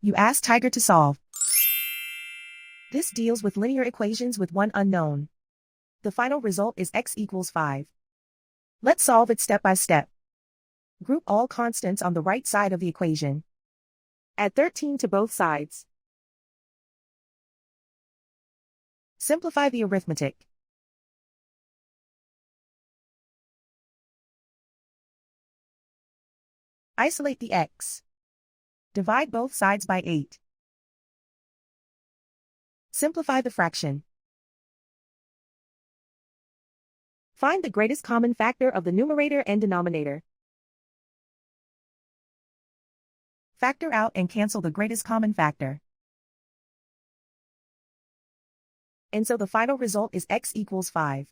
You ask Tiger to solve. This deals with linear equations with one unknown. The final result is x equals 5. Let's solve it step by step. Group all constants on the right side of the equation. Add 13 to both sides. Simplify the arithmetic. Isolate the x. Divide both sides by 8. Simplify the fraction. Find the greatest common factor of the numerator and denominator. Factor out and cancel the greatest common factor. And so the final result is x equals 5.